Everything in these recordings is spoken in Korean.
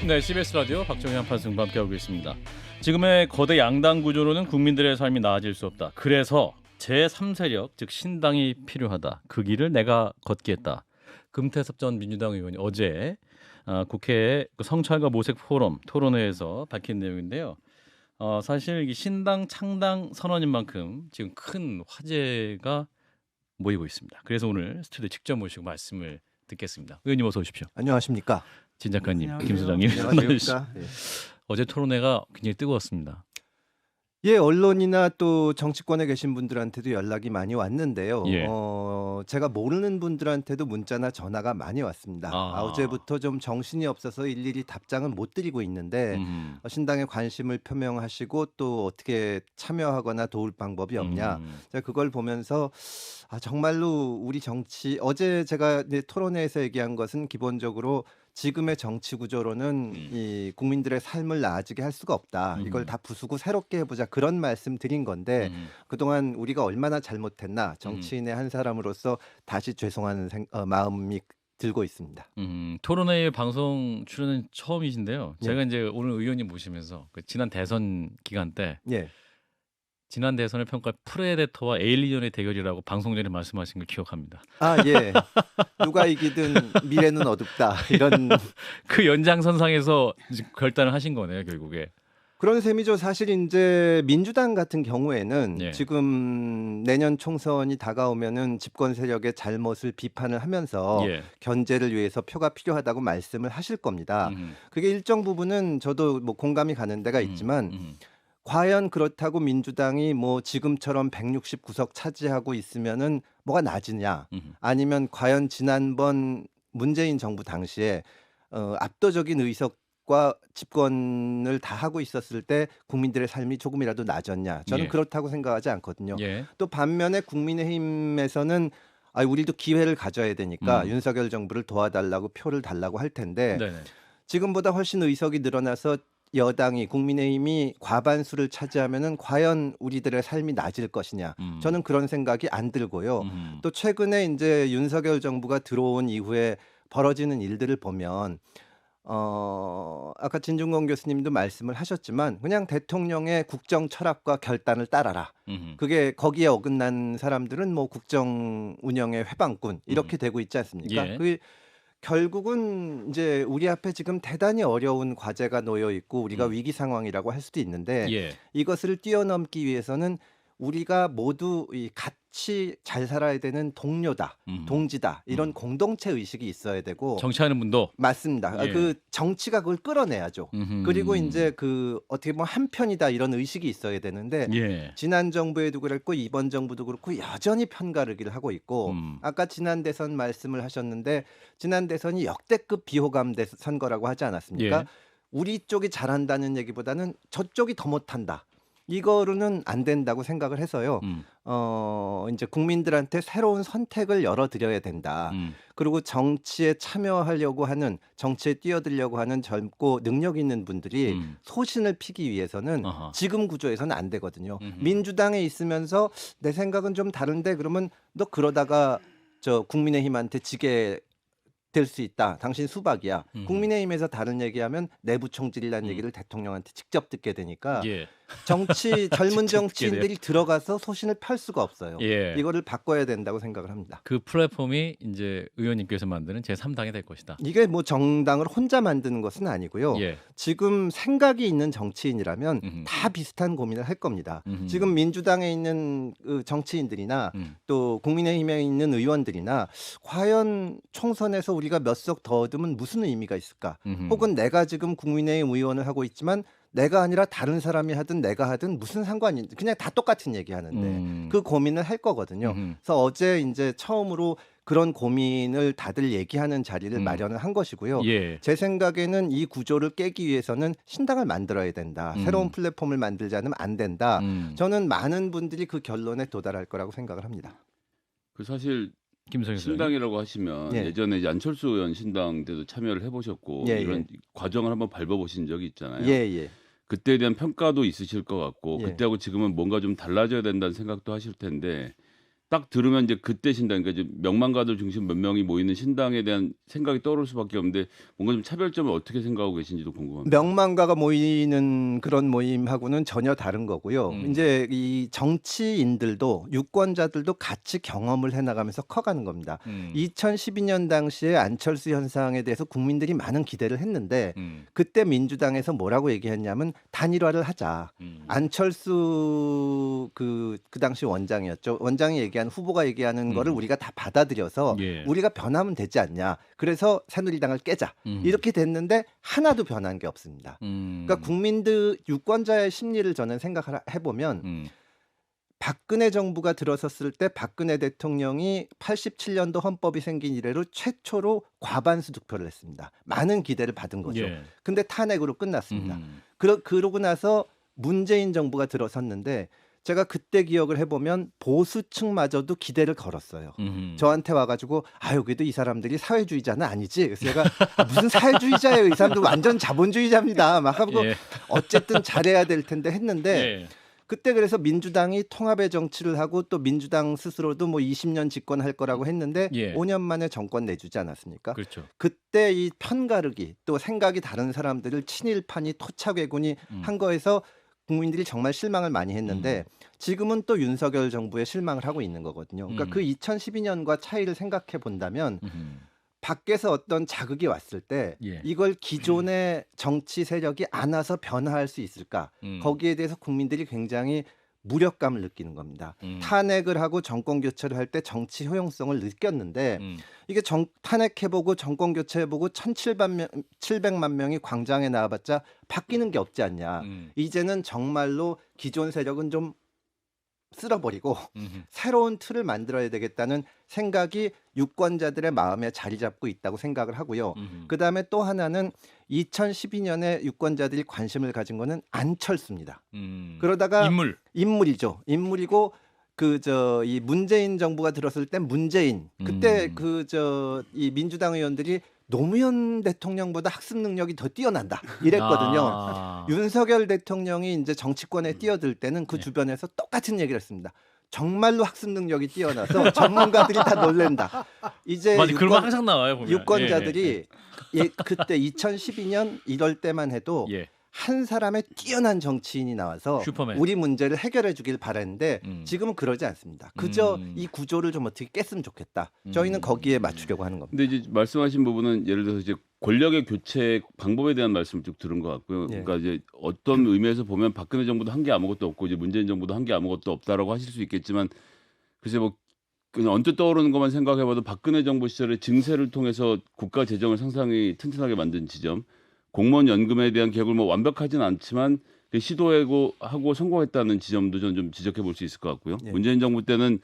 네, CBS 라디오 박정희 한판승부 함께하고 있습니다. 지금의 거대 양당 구조로는 국민들의 삶이 나아질 수 없다. 그래서 제3세력, 즉 신당이 필요하다. 그 길을 내가 걷겠다. 금태섭 전 민주당 의원이 어제 국회 성찰과 모색 포럼 토론회에서 밝힌 내용인데요. 사실 이 신당 창당 선언인 만큼 지금 큰 화제가 모이고 있습니다. 그래서 오늘 스튜디오 직접 모시고 말씀을 듣겠습니다. 의원님 어서 오십시오. 안녕하십니까. 진 작가님, 안녕하세요. 김 소장님, 안녕하십니까. 예. 어제 토론회가 굉장히 뜨거웠습니다. 예, 언론이나 또 정치권에 계신 분들한테도 연락이 많이 왔는데요. 예. 제가 모르는 분들한테도 문자나 전화가 많이 왔습니다. 어제부터 좀 정신이 없어서 일일이 답장은 못 드리고 있는데 신당에 관심을 표명하시고 또 어떻게 참여하거나 도울 방법이 없냐. 제가 그걸 보면서 정말로 우리 정치 어제 제가 토론회에서 얘기한 것은 기본적으로 지금의 정치 구조로는 이 국민들의 삶을 나아지게 할 수가 없다. 이걸 다 부수고 새롭게 해보자. 그런 말씀 드린 건데 그동안 우리가 얼마나 잘못했나 정치인의 한 사람으로서 다시 죄송하는 마음이 들고 있습니다. 토론회 방송 출연은 처음이신데요. 제가 이제 오늘 의원님 모시면서 그 지난 대선 기간 때 예. 지난 대선을 평가할 프레데터와 에일리언의 대결이라고 방송 전에 말씀하신 걸 기억합니다. 예. 누가 이기든 미래는 어둡다. 이런 그 연장선상에서 결단을 하신 거네요, 결국에. 그런 셈이죠. 사실 이제 민주당 같은 경우에는 예. 지금 내년 총선이 다가오면은 집권 세력의 잘못을 비판을 하면서 예. 견제를 위해서 표가 필요하다고 말씀을 하실 겁니다. 그게 일정 부분은 저도 뭐 공감이 가는 데가 있지만 과연 그렇다고 민주당이 뭐 지금처럼 169석 차지하고 있으면은 뭐가 나아지냐? 아니면 과연 지난번 문재인 정부 당시에 압도적인 의석과 집권을 다 하고 있었을 때 국민들의 삶이 조금이라도 나아졌냐? 저는 예. 그렇다고 생각하지 않거든요. 예. 또 반면에 국민의힘에서는 우리도 기회를 가져야 되니까 윤석열 정부를 도와달라고 표를 달라고 할 텐데 네네. 지금보다 훨씬 의석이 늘어나서 여당이 국민의힘이 과반수를 차지하면은 과연 우리들의 삶이 나아질 것이냐? 저는 그런 생각이 안 들고요. 또 최근에 이제 윤석열 정부가 들어온 이후에 벌어지는 일들을 보면 아까 진중권 교수님도 말씀을 하셨지만 그냥 대통령의 국정 철학과 결단을 따라라. 그게 거기에 어긋난 사람들은 뭐 국정 운영의 회방꾼 이렇게 되고 있지 않습니까? 예. 그 결국은 이제 우리 앞에 지금 대단히 어려운 과제가 놓여 있고 우리가 위기 상황이라고 할 수도 있는데 예. 이것을 뛰어넘기 위해서는 우리가 모두 이 같이 잘 살아야 되는 동료다, 동지다 이런 공동체 의식이 있어야 되고 정치하는 분도 맞습니다. 예. 그 정치가 그걸 끌어내야죠. 그리고 이제 그 어떻게 보면 한편이다 이런 의식이 있어야 되는데 예. 지난 정부에도 그랬고 이번 정부도 그렇고 여전히 편가르기를 하고 있고 아까 지난 대선 말씀을 하셨는데 지난 대선이 역대급 비호감 선거라고 하지 않았습니까? 예. 우리 쪽이 잘한다는 얘기보다는 저쪽이 더 못한다. 이거로는 안 된다고 생각을 해서요. 이제 국민들한테 새로운 선택을 열어드려야 된다. 그리고 정치에 참여하려고 하는 정치에 뛰어들려고 하는 젊고 능력 있는 분들이 소신을 피기 위해서는 아하. 지금 구조에서는 안 되거든요. 민주당에 있으면서 내 생각은 좀 다른데 그러면 너 그러다가 저 국민의힘한테 지게 될 수 있다. 당신 수박이야. 국민의힘에서 다른 얘기하면 내부 총질이라는 얘기를 대통령한테 직접 듣게 되니까 예. 젊은 직접 듣게 정치인들이 들어가서 소신을 펼 수가 없어요. 예. 이거를 바꿔야 된다고 생각을 합니다. 그 플랫폼이 이제 의원님께서 만드는 제3당이 될 것이다. 이게 뭐 정당을 혼자 만드는 것은 아니고요. 예. 지금 생각이 있는 정치인이라면 다 비슷한 고민을 할 겁니다. 지금 민주당에 있는 그 정치인들이나 또 국민의힘에 있는 의원들이나 과연 총선에서 우리가 몇 석 더 얻으면 무슨 의미가 있을까? 혹은 내가 지금 국민의힘 의원을 하고 있지만 내가 아니라 다른 사람이 하든 내가 하든 무슨 상관이 그냥 다 똑같은 얘기하는데 그 고민을 할 거거든요. 그래서 어제 이제 처음으로 그런 고민을 다들 얘기하는 자리를 마련을 한 것이고요. 예. 제 생각에는 이 구조를 깨기 위해서는 신당을 만들어야 된다. 새로운 플랫폼을 만들지 않으면 안 된다. 저는 많은 분들이 그 결론에 도달할 거라고 생각을 합니다. 그 사실 김성희 선생님. 신당이라고 하시면 예. 예전에 이제 안철수 의원 신당 때도 참여를 해보셨고 예, 이런 과정을 한번 밟아보신 적이 있잖아요. 예. 그때에 대한 평가도 있으실 것 같고 예. 그때하고 지금은 뭔가 좀 달라져야 된다는 생각도 하실 텐데 딱 들으면 이제 그때 신당, 그러니까 이제 명망가들 중심 몇 명이 모이는 신당에 대한 생각이 떠오를 수밖에 없는데 뭔가 좀 차별점을 어떻게 생각하고 계신지도 궁금합니다. 명망가가 모이는 그런 모임하고는 전혀 다른 거고요. 이제 이 정치인들도 유권자들도 같이 경험을 해나가면서 커가는 겁니다. 2012년 당시에 안철수 현상에 대해서 국민들이 많은 기대를 했는데 그때 민주당에서 뭐라고 얘기했냐면 단일화를 하자. 안철수 그 당시 원장이었죠. 원장이 얘기한 후보가 얘기하는 거를 우리가 다 받아들여서 예. 우리가 변하면 되지 않냐. 그래서 새누리당을 깨자. 이렇게 됐는데 하나도 변한 게 없습니다. 그러니까 국민들 유권자의 심리를 저는 생각해 보면 박근혜 정부가 들어섰을 때 박근혜 대통령이 87년도 헌법이 생긴 이래로 최초로 과반수 득표를 했습니다. 많은 기대를 받은 거죠. 예. 근데 탄핵으로 끝났습니다. 그러고 나서 문재인 정부가 들어섰는데 제가 그때 기억을 해보면 보수층마저도 기대를 걸었어요. 저한테 와가지고 여기도 이 사람들이 사회주의자는 아니지. 그래서 제가 무슨 사회주의자예요. 이 사람들 완전 자본주의자입니다. 막 하고 예. 어쨌든 잘해야 될 텐데 했는데 예. 그때 그래서 민주당이 통합의 정치를 하고 또 민주당 스스로도 뭐 20년 집권할 거라고 했는데 예. 5년 만에 정권 내주지 않았습니까? 그렇죠. 그때 이 편가르기 또 생각이 다른 사람들을 친일파니 토착외군이 한 거에서 국민들이 정말 실망을 많이 했는데 지금은 또 윤석열 정부에 실망을 하고 있는 거거든요. 그러니까 그 2012년과 차이를 생각해 본다면 밖에서 어떤 자극이 왔을 때 예. 이걸 기존의 정치 세력이 안아서 변화할 수 있을까? 거기에 대해서 국민들이 굉장히 무력감을 느끼는 겁니다. 탄핵을 하고 정권 교체를 할 때 정치 효용성을 느꼈는데 이게 탄핵해보고 정권 교체해보고 1,700만 명이 광장에 나와봤자 바뀌는 게 없지 않냐. 이제는 정말로 기존 세력은 좀 쓸어버리고 새로운 틀을 만들어야 되겠다는 생각이 유권자들의 마음에 자리 잡고 있다고 생각을 하고요. 그다음에 또 하나는 2012년에 유권자들이 관심을 가진 거는 안철수입니다. 그러다가 인물이죠. 인물이고 이 문재인 정부가 들었을 때 문재인 그때 이 민주당 의원들이 노무현 대통령보다 학습 능력이 더 뛰어난다 이랬거든요. 윤석열 대통령이 이제 정치권에 뛰어들 때는 그 주변에서 똑같은 얘기를 했습니다. 정말로 학습 능력이 뛰어나서 전문가들이 다 놀랜다. 이제 맞아, 그런 거 항상 나와요 보면. 유권자들이 그때 2012년 이럴 때만 해도 한 사람의 뛰어난 정치인이 나와서 슈퍼맨. 우리 문제를 해결해 주길 바랬는데 지금은 그러지 않습니다. 그저 이 구조를 좀 어떻게 깼으면 좋겠다. 저희는 거기에 맞추려고 하는 겁니다. 근데 이제 말씀하신 부분은 예를 들어서 이제 권력의 교체 방법에 대한 말씀을 쭉 들은 것 같고요. 예. 그러니까 이제 어떤 의미에서 보면 박근혜 정부도 한 게 아무것도 없고 이제 문재인 정부도 한 게 아무것도 없다라고 하실 수 있겠지만 글쎄 뭐 그냥 언뜻 떠오르는 것만 생각해봐도 박근혜 정부 시절에 증세를 통해서 국가 재정을 상당히 튼튼하게 만든 지점, 공무원 연금에 대한 개혁을 뭐 완벽하진 않지만 시도하고 성공했다는 지점도 저는 좀 지적해 볼 수 있을 것 같고요. 예. 문재인 정부 때는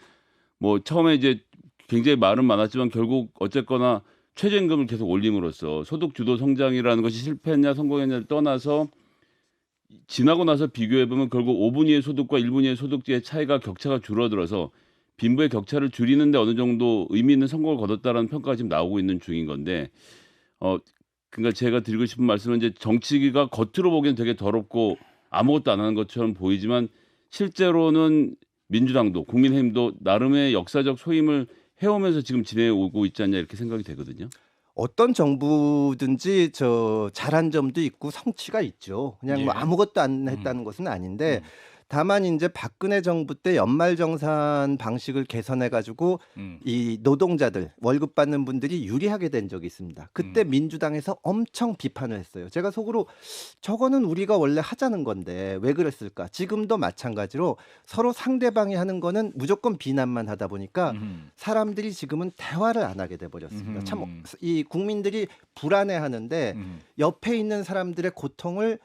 뭐 처음에 이제 굉장히 말은 많았지만 결국 어쨌거나 최저임금을 계속 올림으로써 소득 주도 성장이라는 것이 실패했냐 성공했냐를 떠나서 지나고 나서 비교해 보면 결국 5분위의 소득과 1분위의 소득의 차이가 격차가 줄어들어서 빈부의 격차를 줄이는데 어느 정도 의미 있는 성공을 거뒀다라는 평가가 지금 나오고 있는 중인 건데 그러니까 제가 드리고 싶은 말씀은 이제 정치가 겉으로 보기엔 되게 더럽고 아무것도 안 하는 것처럼 보이지만 실제로는 민주당도 국민의힘도 나름의 역사적 소임을 해오면서 지금 지내오고 있지 않냐 이렇게 생각이 되거든요. 어떤 정부든지 잘한 점도 있고 성취가 있죠. 그냥 뭐 아무것도 안 했다는 것은 아닌데 다만 이제 박근혜 정부 때 연말정산 방식을 개선해가지고 이 노동자들 월급 받는 분들이 유리하게 된 적이 있습니다. 그때 민주당에서 엄청 비판을 했어요. 제가 속으로 저거는 우리가 원래 하자는 건데 왜 그랬을까? 지금도 마찬가지로 서로 상대방이 하는 거는 무조건 비난만 하다 보니까 사람들이 지금은 대화를 안 하게 돼버렸습니다. 참 이 국민들이 불안해하는데 옆에 있는 사람들의 고통을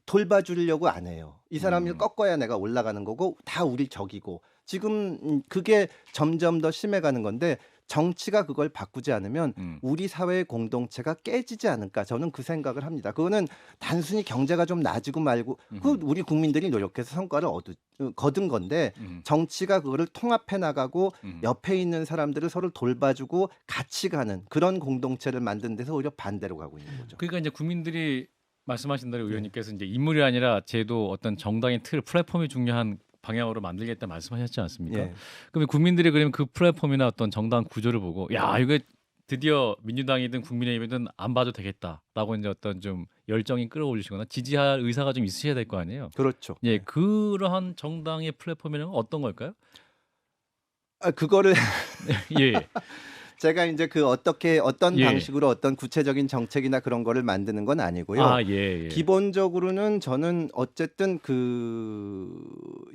돌봐주려고 안 해요. 이 사람을 꺾어야 내가 올라가는 거고 다 우리 적이고 지금 그게 점점 더 심해가는 건데 정치가 그걸 바꾸지 않으면 우리 사회의 공동체가 깨지지 않을까 저는 그 생각을 합니다. 그거는 단순히 경제가 좀 나아지고 말고 그 우리 국민들이 노력해서 성과를 거둔 건데 정치가 그거를 통합해 나가고 옆에 있는 사람들을 서로 돌봐주고 같이 가는 그런 공동체를 만드는 데서 오히려 반대로 가고 있는 거죠. 그러니까 이제 국민들이 말씀하신 대로 의원님께서 이제 인물이 아니라 제도 어떤 정당의 틀 플랫폼이 중요한 방향으로 만들겠다 말씀하셨지 않습니까? 예. 그러면 국민들이 그러면 그 플랫폼이나 어떤 정당 구조를 보고 야 이거 드디어 민주당이든 국민의힘이든 안 봐도 되겠다라고 이제 어떤 좀 열정이 끌어올리시거나 지지할 의사가 좀 있으셔야 될 거 아니에요. 그렇죠. 예, 그러한 정당의 플랫폼이라는 건 어떤 걸까요? 그거를 예, 제가 이제 그 어떤 예. 방식으로 어떤 구체적인 정책이나 그런 거를 만드는 건 아니고요. 아, 예, 예. 기본적으로는 저는 어쨌든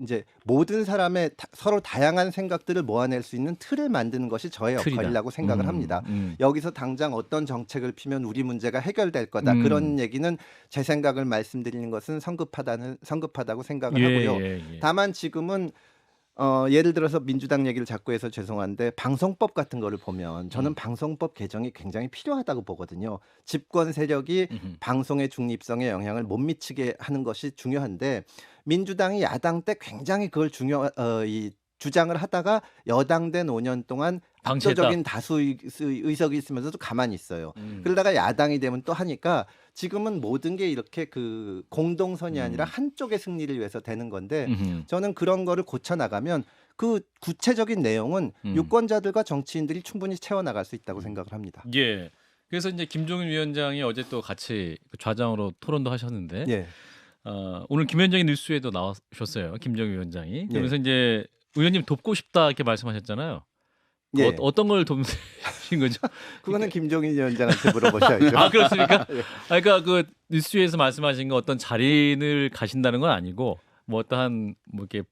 이제 모든 사람의 서로 다양한 생각들을 모아낼 수 있는 틀을 만드는 것이 저의 틀이다. 역할이라고 생각을 합니다. 여기서 당장 어떤 정책을 피면 우리 문제가 해결될 거다. 그런 얘기는 제 생각을 말씀드리는 것은 성급하다고 생각을 하고요. 예. 다만 지금은 예를 들어서 민주당 얘기를 자꾸 해서 죄송한데 방송법 같은 거를 보면 저는 방송법 개정이 굉장히 필요하다고 보거든요. 집권 세력이 방송의 중립성에 영향을 못 미치게 하는 것이 중요한데 민주당이 야당 때 굉장히 그걸 주장을 하다가 여당 된 5년 동안 방치했다. 압도적인 다수 의석이 있으면서도 가만히 있어요. 그러다가 야당이 되면 또 하니까 지금은 모든 게 이렇게 그 공동선이 아니라 한쪽의 승리를 위해서 되는 건데 저는 그런 거를 고쳐나가면 그 구체적인 내용은 유권자들과 정치인들이 충분히 채워나갈 수 있다고 생각을 합니다. 예. 그래서 이제 김종인 위원장이 어제 또 같이 그 좌장으로 토론도 하셨는데 예. 오늘 김현정의 뉴스에도 나오셨어요. 김종인 위원장이. 예. 그러면서 이제 의원님 돕고 싶다 이렇게 말씀하셨잖아요. 예. 어떤 걸 돕으신 거죠? 그거는 김종인 위원장한테 물어보셔야죠. 아 그렇습니까? 그러니까 그 뉴스에서 말씀하신 거 어떤 자리를 가신다는 건 아니고 뭐 어떠한 뭐 이렇게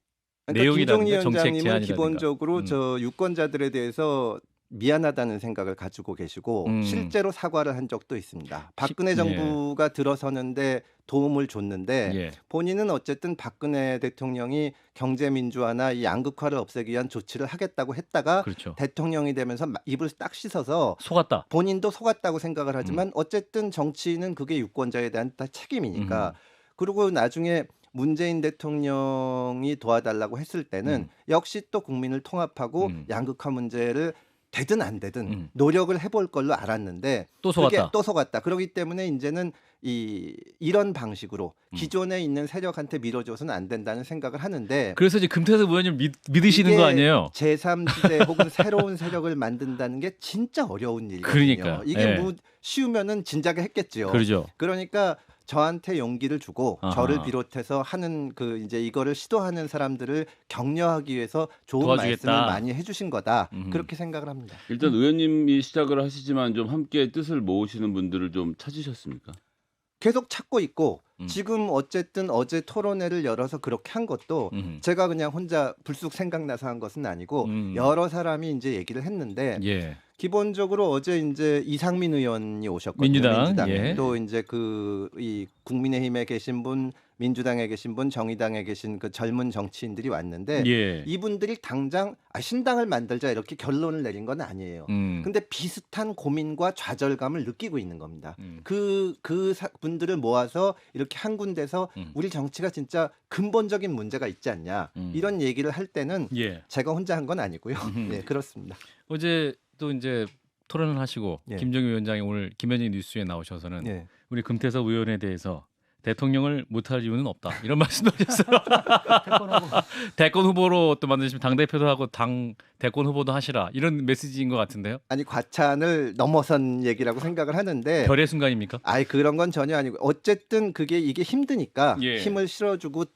그러니까 내용이라든가 김종인 정책 위원장님은 제안이라든가. 기본적으로 저 유권자들에 대해서 미안하다는 생각을 가지고 계시고 실제로 사과를 한 적도 있습니다. 박근혜 정부가 들어서는데 도움을 줬는데 예. 본인은 어쨌든 박근혜 대통령이 경제 민주화나 이 양극화를 없애기 위한 조치를 하겠다고 했다가 그렇죠. 대통령이 되면서 입을 딱 씻어서 속았다. 본인도 속았다고 생각을 하지만 어쨌든 정치인은 그게 유권자에 대한 다 책임이니까 그리고 나중에 문재인 대통령이 도와달라고 했을 때는 역시 또 국민을 통합하고 양극화 문제를 되든 안 되든 노력을 해볼 걸로 알았는데 또 속았다. 그게 또 속았다. 그렇기 때문에 이제는 이런 방식으로 기존에 있는 세력한테 밀어줘서는 안 된다는 생각을 하는데 그래서 이제 금태섭 의원님 믿으시는 이게 거 아니에요? 제3지대 혹은 새로운 세력을 만든다는 게 진짜 어려운 일이거든요. 그러니까요. 이게 예. 뭐 쉬우면은 진작에 했겠지요. 그러죠. 그러니까 저한테 용기를 주고 아하. 저를 비롯해서 하는 그 이제 이거를 시도하는 사람들을 격려하기 위해서 좋은 도와주겠다. 말씀을 많이 해주신 거다. 음. 그렇게 생각을 합니다. 일단 의원님이 시작을 하시지만 좀 함께 뜻을 모으시는 분들을 좀 찾으셨습니까? 계속 찾고 있고 지금 어쨌든 어제 토론회를 열어서 그렇게 한 것도 제가 그냥 혼자 불쑥 생각나서 한 것은 아니고 여러 사람이 이제 얘기를 했는데 예. 기본적으로 어제 이제 이상민 의원이 오셨거든요. 민주당, 예. 또 이제 이 국민의힘에 계신 분, 민주당에 계신 분, 정의당에 계신 그 젊은 정치인들이 왔는데 예. 이분들이 당장 신당을 만들자 이렇게 결론을 내린 건 아니에요. 근데 비슷한 고민과 좌절감을 느끼고 있는 겁니다. 분들을 모아서 이렇게 한 군데서 우리 정치가 진짜 근본적인 문제가 있지 않냐 이런 얘기를 할 때는 예. 제가 혼자 한 건 아니고요. 네, 그렇습니다. 어제 또 이제 토론을 하시고 예. 김정일 위원장이 오늘 김현진 뉴스에 나오셔서는 예. 우리 금태섭 의원에 대해서 대통령을 못할 이유는 없다 이런 말씀도 하셨어요. 대권 후보로 또 만드시면 당 대표도 하고 당 대권 후보도 하시라 이런 메시지인 것 같은데요. 아니 과찬을 넘어선 얘기라고 생각을 하는데 별의 순간입니까? 아이 그런 건 전혀 아니고 어쨌든 이게 힘드니까 예. 힘을 실어주고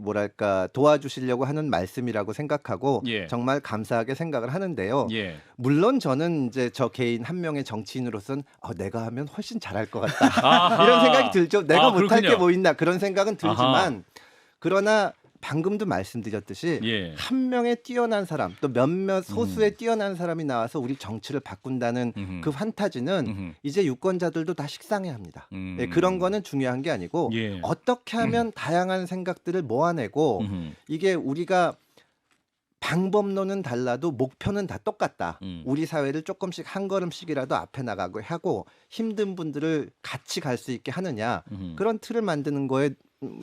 뭐랄까 도와주시려고 하는 말씀이라고 생각하고 예. 정말 감사하게 생각을 하는데요. 예. 물론 저는 이제 저 개인 한 명의 정치인으로서는 내가 하면 훨씬 잘할 것 같다 아하. 이런 생각이 들죠. 내가 못할 게 그렇군요. 뭐 있나 그런 생각은 들지만 아하. 그러나 방금도 말씀드렸듯이 예. 한 명의 뛰어난 사람 또 몇몇 소수의 뛰어난 사람이 나와서 우리 정치를 바꾼다는 그 판타지는 이제 유권자들도 다 식상해 합니다. 네, 그런 거는 중요한 게 아니고 예. 어떻게 하면 다양한 생각들을 모아내고 이게 우리가 방법론은 달라도 목표는 다 똑같다. 우리 사회를 조금씩 한 걸음씩이라도 앞에 나가고 하고 힘든 분들을 같이 갈 수 있게 하느냐. 그런 틀을 만드는 거에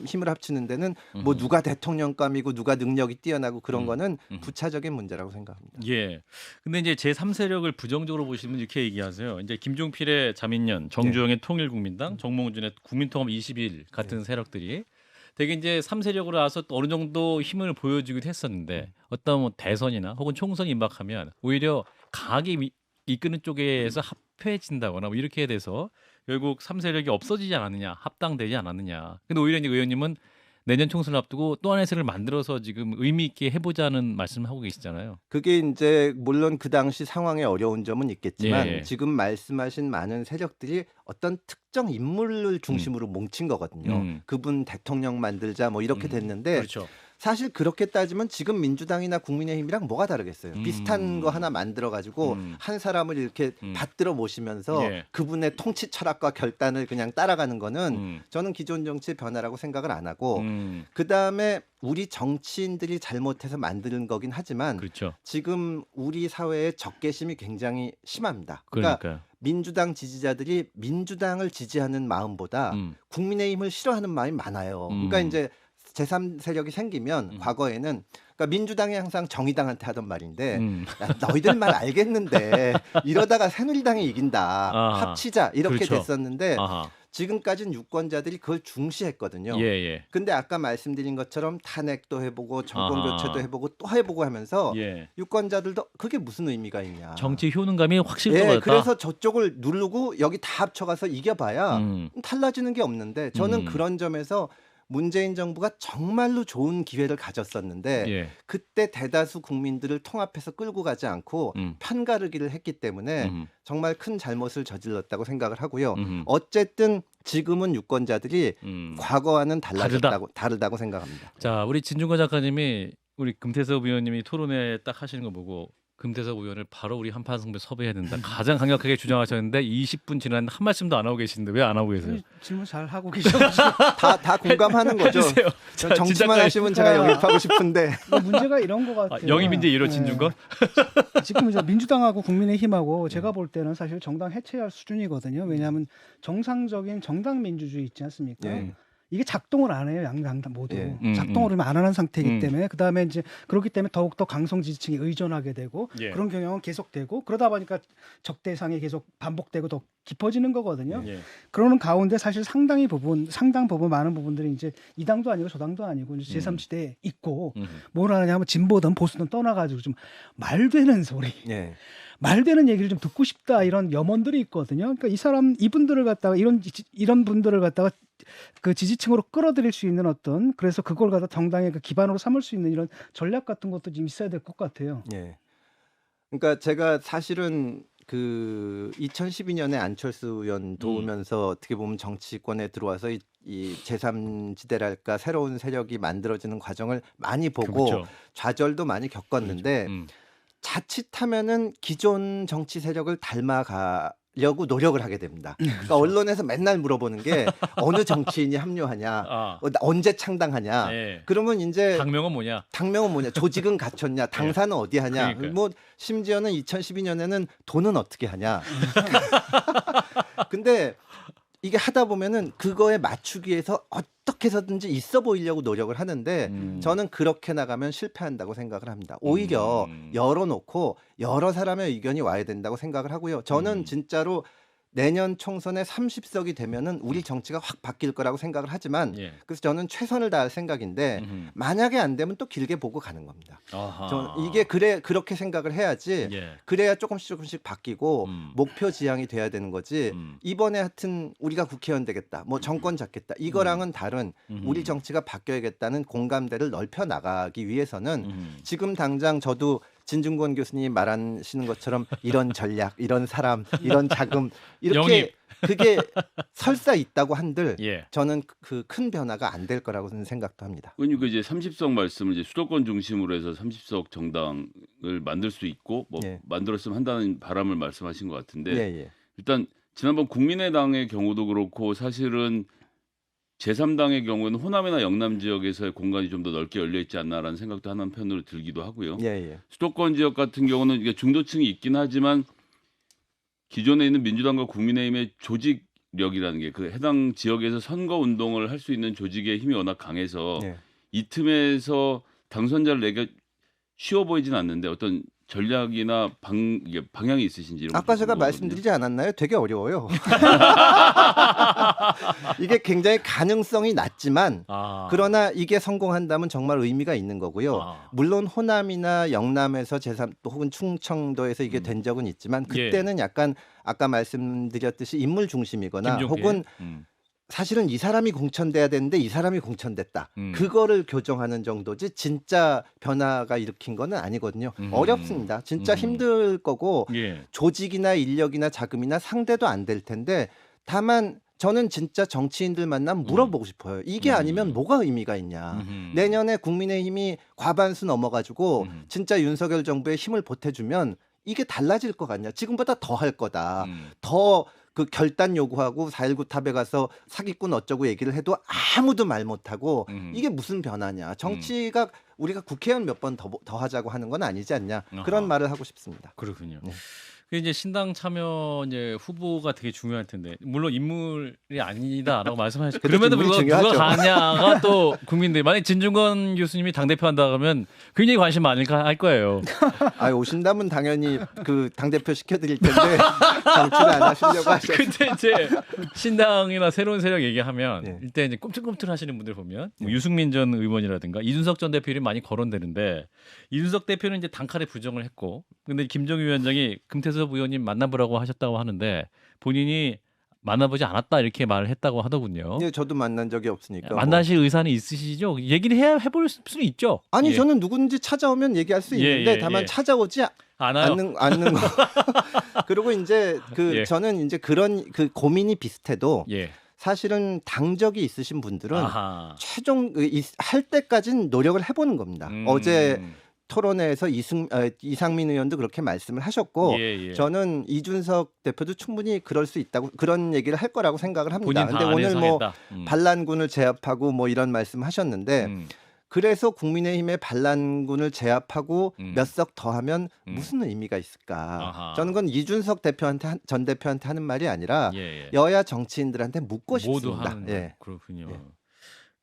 힘을 합치는 데는 뭐 누가 대통령감이고 누가 능력이 뛰어나고 그런 거는 부차적인 문제라고 생각합니다. 예. 근데 이제 제3세력을 부정적으로 보시면 이렇게 얘기하세요. 이제 김종필의 자민련, 정주영의 통일국민당, 정몽준의 국민통합 21 같은 세력들이 되게 이제 3세력으로 나와서 또 어느 정도 힘을 보여주기도 했었는데 어떤 뭐 대선이나 혹은 총선이 임박하면 오히려 강하게 이끄는 쪽에서 합해진다거나 뭐 이렇게 돼서 결국 3세력이 없어지지 않았느냐, 합당되지 않았느냐. 근데 오히려 이제 의원님은 내년 총선을 앞두고 또 하나의 세를 만들어서 지금 의미 있게 해보자는 말씀을 하고 계시잖아요. 그게 이제 물론 그 당시 상황에 어려운 점은 있겠지만 예. 지금 말씀하신 많은 세력들이 어떤 특정 인물을 중심으로 뭉친 거거든요. 그분 대통령 만들자 뭐 이렇게 됐는데 그렇죠. 사실 그렇게 따지면 지금 민주당이나 국민의힘이랑 뭐가 다르겠어요. 비슷한 거 하나 만들어 가지고 한 사람을 이렇게 받들어 모시면서 예. 그분의 통치 철학과 결단을 그냥 따라가는 거는 저는 기존 정치의 변화라고 생각을 안 하고 그다음에 우리 정치인들이 잘못해서 만드는 거긴 하지만 그렇죠. 지금 우리 사회의 적개심이 굉장히 심합니다. 그러니까 그러니까요. 민주당 지지자들이 민주당을 지지하는 마음보다 국민의힘을 싫어하는 마음이 많아요. 그러니까 이제 제3세력이 생기면 과거에는 그러니까 민주당이 항상 정의당한테 하던 말인데 야, 너희들 말 알겠는데 이러다가 새누리당이 이긴다. 아하. 합치자 이렇게 그렇죠. 됐었는데 아하. 지금까지는 유권자들이 그걸 중시했거든요. 예, 예. 근데 아까 말씀드린 것처럼 탄핵도 해보고 정권 아하. 교체도 해보고 또 해보고 하면서 예. 유권자들도 그게 무슨 의미가 있냐. 정치 효능감이 확실히 예, 떨어졌다. 그래서 저쪽을 누르고 여기 다 합쳐가서 이겨봐야 달라지는 게 없는데 저는 음. 그런 점에서 문재인 정부가 정말로 좋은 기회를 가졌었는데 예. 그때 대다수 국민들을 통합해서 끌고 가지 않고 편가르기를 했기 때문에 정말 큰 잘못을 저질렀다고 생각을 하고요. 어쨌든 지금은 유권자들이 과거와는 다르다고 생각합니다. 자, 우리 진중권 작가님이 우리 금태섭 의원님이 토론회 딱 하시는 거 보고 금태섭 의원을 바로 우리 한판승부에 섭외해야 된다. 가장 강력하게 주장하셨는데 20분 지났는데 한 말씀도 안 하고 계시는데 왜 안 하고 계세요? 질문 잘 하고 계셔가지고 다 공감하는 거죠. 해주세요. 자, 정치만 진짜까지- 하시면 제가 영입하고 싶은데 문제가 이런 것 같아요. 영입인데 이런 네. 진중권? 지금 이제 민주당하고 국민의힘하고 제가 볼 때는 사실 정당 해체할 수준이거든요. 왜냐하면 정상적인 정당 민주주의 있지 않습니까? 예. 이게 작동을 안 해요. 양당 모두 예. 작동을 안 하는 상태이기 음. 때문에 그다음에 이제 그렇기 때문에 더욱 더 강성 지지층이 의존하게 되고 예. 그런 경향은 계속되고 그러다 보니까 적대상이 계속 반복되고 더 깊어지는 거거든요. 예. 그러는 가운데 사실 상당 부분 많은 부분들이 이제 이 당도 아니고 저 당도 아니고 이제 제3지대에 있고 뭘 하느냐면 진보든 보수든 떠나가지고 좀 말되는 소리, 예. 말되는 얘기를 좀 듣고 싶다 이런 염원들이 있거든요. 그러니까 이분들을 갖다가 이런 분들을 갖다가 그 지지층으로 끌어들일 수 있는 어떤 그래서 그걸 갖다 정당의 그 기반으로 삼을 수 있는 이런 전략 같은 것도 좀 있어야 될 것 같아요. 예. 그러니까 제가 사실은 그 2012년에 안철수 의원 도우면서 어떻게 보면 정치권에 들어와서 이 제3지대랄까 새로운 세력이 만들어지는 과정을 많이 보고 그렇죠. 좌절도 많이 겪었는데 자칫하면은 기존 정치 세력을 닮아가려고 노력을 하게 됩니다. 그러니까 언론에서 맨날 물어보는 게 어느 정치인이 합류하냐, 아. 언제 창당하냐. 예. 그러면 이제 당명은 뭐냐? 당명은 뭐냐, 조직은 갖췄냐, 당사는 어디 하냐, 그러니까요. 뭐 심지어는 2012년에는 돈은 어떻게 하냐. 근데 이게 하다 보면은 그거에 맞추기 위해서 어떻게 해서든지 있어 보이려고 노력을 하는데 저는 그렇게 나가면 실패한다고 생각을 합니다. 오히려 열어놓고 여러 사람의 의견이 와야 된다고 생각을 하고요. 저는 진짜로 내년 총선에 30석이 되면은 우리 정치가 확 바뀔 거라고 생각을 하지만 예. 그래서 저는 최선을 다할 생각인데 만약에 안 되면 또 길게 보고 가는 겁니다. 아하. 저는 이게 그렇게 생각을 해야지 예. 그래야 조금씩 바뀌고 목표 지향이 돼야 되는 거지. 이번에 하여튼 우리가 국회의원 되겠다, 뭐 정권 잡겠다 이거랑은 다른 우리 정치가 바뀌어야겠다는 공감대를 넓혀 나가기 위해서는 지금 당장 저도 진중권 교수님이 말하시는 것처럼 이런 전략, 이런 사람, 이런 자금 이렇게 영입. 그게 설사 있다고 한들 예. 저는 그 큰 변화가 안 될 거라고는 생각도 합니다. 그러니까 이제 30석 말씀을 이제 수도권 중심으로 해서 30석 정당을 만들 수 있고 뭐 예. 만들었으면 한다는 바람을 말씀하신 것 같은데 예. 일단 지난번 국민의당의 경우도 그렇고 사실은 제3당의 경우에는 호남이나 영남 지역에서의 공간이 좀 더 넓게 열려 있지 않나라는 생각도 한편으로 들기도 하고요. 예. 수도권 지역 같은 경우는 이게 중도층이 있긴 하지만 기존에 있는 민주당과 국민의힘의 조직력이라는 게 그 해당 지역에서 선거 운동을 할 수 있는 조직의 힘이 워낙 강해서 예. 이 틈에서 당선자를 내기 쉬워 보이진 않는데 어떤 전략이나 이게 방향이 있으신지 이런 아까 것도 제가 궁금하거든요. 말씀드리지 않았나요? 되게 어려워요. 이게 굉장히 가능성이 낮지만 그러나 이게 성공한다면 정말 의미가 있는 거고요. 물론 호남이나 영남에서 제3 혹은 충청도에서 이게 된 적은 있지만 그때는 약간 아까 말씀드렸듯이 인물 중심이거나 김종필. 혹은 사실은 이 사람이 공천돼야 되는데 이 사람이 공천됐다. 그거를 교정하는 정도지 진짜 변화가 일으킨 거는 아니거든요. 어렵습니다. 진짜 힘들 거고 예. 조직이나 인력이나 자금이나 상대도 안 될 텐데 다만 저는 진짜 정치인들 만나면 물어보고 싶어요. 이게 아니면 뭐가 의미가 있냐. 내년에 국민의힘이 과반수 넘어가지고 진짜 윤석열 정부에 힘을 보태주면 이게 달라질 것 같냐. 지금보다 더 할 거다. 더 그 결단 요구하고 4.19 탑에 가서 사기꾼 어쩌고 얘기를 해도 아무도 말 못하고 이게 무슨 변화냐. 정치가 우리가 국회의원 몇 번 더 하자고 하는 건 아니지 않냐. 그런 말을 하고 싶습니다. 그렇군요. 네. 그 이제 신당 참여 이제 후보가 되게 중요할 텐데 물론 인물이 아니다라고 말씀하셨죠. 그래도 그럼에도 인물이 불구하고 누가 중요하죠. 가냐가 또 국민들 만약 진중권 교수님이 당 대표 한다 그러면 굉장히 관심 많을까 할 거예요. 아, 오신다면 당연히 그 당대표 시켜드릴 텐데 정치를 안 하시려고 하셔서. 근데 이제 신당이나 새로운 세력 얘기하면 네. 일단 이제 꿈틀꿈틀 하시는 분들 보면 뭐 유승민 전 의원이라든가 이준석 전 대표 이름 많이 거론되는데 이준석 대표는 이제 단칼에 부정을 했고 근데 김정희 위원장이 금태섭 의원님 만나보라고 하셨다고 하는데 본인이 만나보지 않았다 이렇게 말을 했다고 하더군요. 예, 저도 만난 적이 없으니까. 만나실 의사는 있으시죠? 얘기를 해볼 수는 있죠. 아니 예. 저는 누군지 찾아오면 얘기할 수 예, 있는데 예, 다만 예. 찾아오지 않아요. 않는 거. 그리고 이제 그 예. 저는 이제 그런 그 고민이 비슷해도 예. 사실은 당적이 있으신 분들은 아하. 최종 할 때까지는 노력을 해보는 겁니다. 어제 토론회에서 이상민 의원도 그렇게 말씀을 하셨고 예, 예. 저는 이준석 대표도 충분히 그럴 수 있다고 그런 얘기를 할 거라고 생각을 합니다. 본인 근데 당 오늘 안에서 뭐 하겠다. 반란군을 제압하고 뭐 이런 말씀하셨는데 그래서 국민의힘의 반란군을 제압하고 몇 석 더하면 무슨 의미가 있을까? 아하. 저는 그건 이준석 대표한테 전 대표한테 하는 말이 아니라 예, 예. 여야 정치인들한테 묻고 모두 싶습니다. 하는 예. 그렇군요. 예.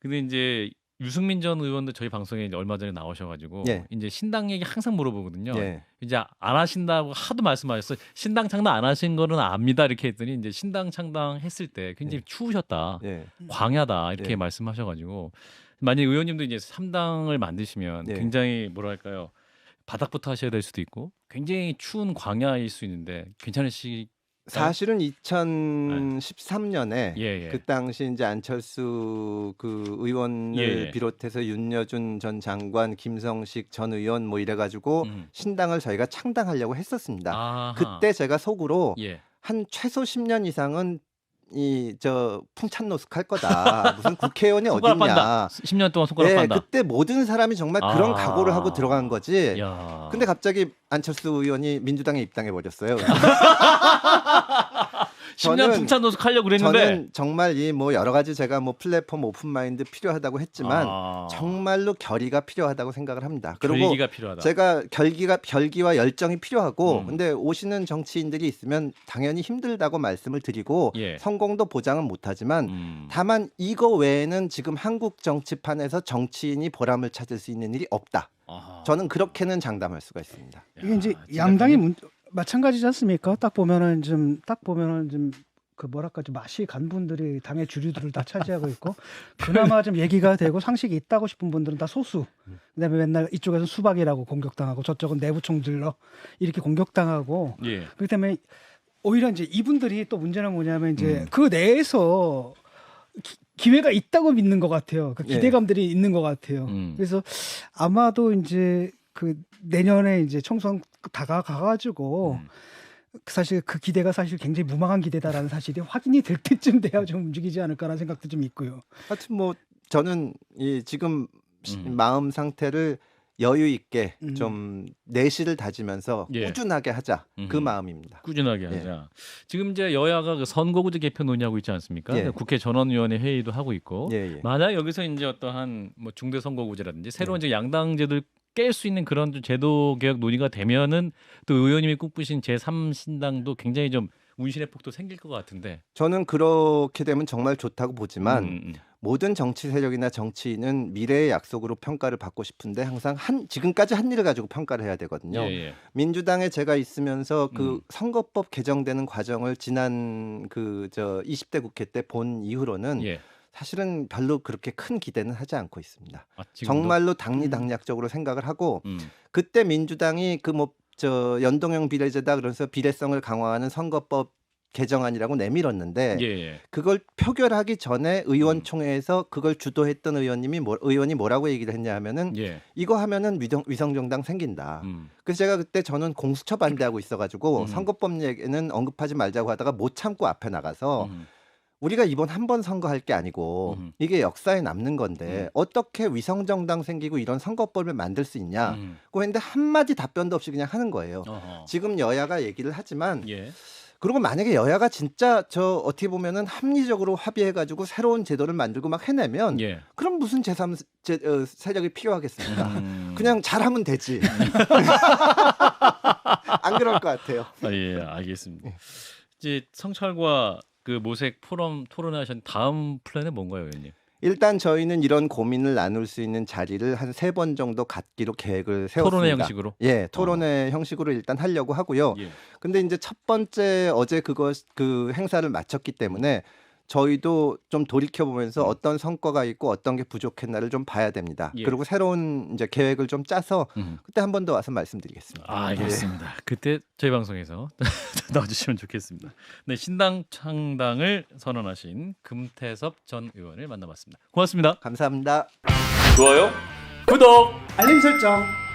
근데 이제 유승민 전 의원도 저희 방송에 이제 얼마 전에 나오셔가지고 예. 이제 신당 얘기 항상 물어보거든요. 예. 이제 안 하신다고 하도 말씀하셨어요. 신당 창당 안 하신 거는 압니다 이렇게 했더니 이제 신당 창당 했을 때 굉장히 추우셨다, 예. 광야다 이렇게 예. 말씀하셔가지고 만약 의원님도 이제 3당을 만드시면 예. 굉장히 뭐랄까요 바닥부터 하셔야 될 수도 있고 굉장히 추운 광야일 수 있는데 괜찮으시? 사실은 2013년에 예, 예. 그 당시 이제 안철수 그 의원을 예, 예. 비롯해서 윤여준 전 장관, 김성식 전 의원 뭐 이래가지고 신당을 저희가 창당하려고 했었습니다. 아하. 그때 제가 속으로 예. 한 최소 10년 이상은 풍찬노숙 할 거다. 무슨 국회의원이 손가락 어딨냐. 판다. 10년 동안 손가락 예, 판다. 그때 모든 사람이 정말 그런 아. 각오를 하고 들어간 거지. 야. 근데 갑자기 안철수 의원이 민주당에 입당해 버렸어요. 10년 풍찬 노숙 하려고 그랬는데 저는 정말 이 뭐 여러 가지 제가 뭐 플랫폼 오픈 마인드 필요하다고 했지만 정말로 결의가 필요하다고 생각을 합니다. 그리고 결기가 필요하다. 제가 결기와 열정이 필요하고 근데 오시는 정치인들이 있으면 당연히 힘들다고 말씀을 드리고 예. 성공도 보장은 못하지만 다만 이거 외에는 지금 한국 정치판에서 정치인이 보람을 찾을 수 있는 일이 없다. 아하. 저는 그렇게는 장담할 수가 있습니다. 이게 이제 야, 진짜 양당이 마찬가지지 않습니까? 딱 보면은 좀 그 뭐랄까 좀 맛이 간 분들이 당의 주류들을 다 차지하고 있고 그나마 좀 얘기가 되고 상식이 있다고 싶은 분들은 다 소수. 그다음에 맨날 이쪽에서 수박이라고 공격당하고 저쪽은 내부총질러 이렇게 공격당하고 예. 그렇기 때문에 오히려 이제 이분들이 또 문제는 뭐냐면 이제 그 내에서 기회가 있다고 믿는 것 같아요. 그 기대감들이 있는 것 같아요. 그래서 아마도 이제 그 내년에 이제 총선 다가가가지고 사실 그 기대가 사실 굉장히 무망한 기대다라는 사실이 확인이 될 때쯤 돼야 좀 움직이지 않을까라는 생각도 좀 있고요. 하여튼 뭐 저는 이 지금 마음 상태를 여유 있게 좀 내실을 다지면서 예. 꾸준하게 하자 그 마음입니다. 꾸준하게 예. 하자. 지금 이제 여야가 그 선거구제 개편 논의하고 있지 않습니까? 예. 국회 전원위원회 회의도 하고 있고 예, 예. 만약 여기서 이제 어떠한 뭐 중대 선거구제라든지 새로운 이제 양당제들 깰 수 있는 그런 좀 제도 개혁 논의가 되면은 또 의원님이 꿈꾸신 제3신당도 굉장히 좀 운신의 폭도 생길 것 같은데. 저는 그렇게 되면 정말 좋다고 보지만 모든 정치 세력이나 정치인은 미래의 약속으로 평가를 받고 싶은데 항상 지금까지 한 일을 가지고 평가를 해야 되거든요. 예, 예. 민주당에 제가 있으면서 그 선거법 개정되는 과정을 지난 20대 국회 때 본 이후로는 예. 사실은 별로 그렇게 큰 기대는 하지 않고 있습니다. 아, 지금도? 정말로 당리당략적으로 생각을 하고 음. 그때 민주당이 연동형 비례제다 그러면서 비례성을 강화하는 선거법 개정안이라고 내밀었는데 예, 예. 그걸 표결하기 전에 의원총회에서 그걸 주도했던 의원이 뭐라고 얘기를 했냐 하면은 예. 이거 하면은 위성정당 생긴다. 그래서 제가 그때 저는 공수처 반대하고 있어가지고 선거법 얘기는 언급하지 말자고 하다가 못 참고 앞에 나가서 우리가 이번 한 번 선거할 게 아니고 이게 역사에 남는 건데 어떻게 위성정당 생기고 이런 선거법을 만들 수 있냐 고 했는데 한마디 답변도 없이 그냥 하는 거예요. 어허. 지금 여야가 얘기를 하지만 예. 그리고 만약에 여야가 진짜 어떻게 보면은 합리적으로 합의해가지고 새로운 제도를 만들고 막 해내면 예. 그럼 무슨 세력이 필요하겠습니까? 그냥 잘하면 되지. 안 그럴 것 같아요. 아, 예, 알겠습니다. 이제 성찰과 그 모색 토론하신 다음 플랜은 뭔가요, 의원님? 일단 저희는 이런 고민을 나눌 수 있는 자리를 한 3번 정도 갖기로 계획을 세웠습니다. 토론회 형식으로? 예, 토론회 형식으로 일단 하려고 하고요. 예. 근데 이제 첫 번째 어제 그 행사를 마쳤기 때문에 저희도 좀 돌이켜 보면서 어떤 성과가 있고 어떤 게 부족했나를 좀 봐야 됩니다. 예. 그리고 새로운 이제 계획을 좀 짜서 그때 한 번 더 와서 말씀드리겠습니다. 알겠습니다. 그때 저희 방송에서 나와주시면 좋겠습니다. 네, 신당 창당을 선언하신 금태섭 전 의원을 만나봤습니다. 고맙습니다. 감사합니다. 좋아요. 구독. 알림 설정.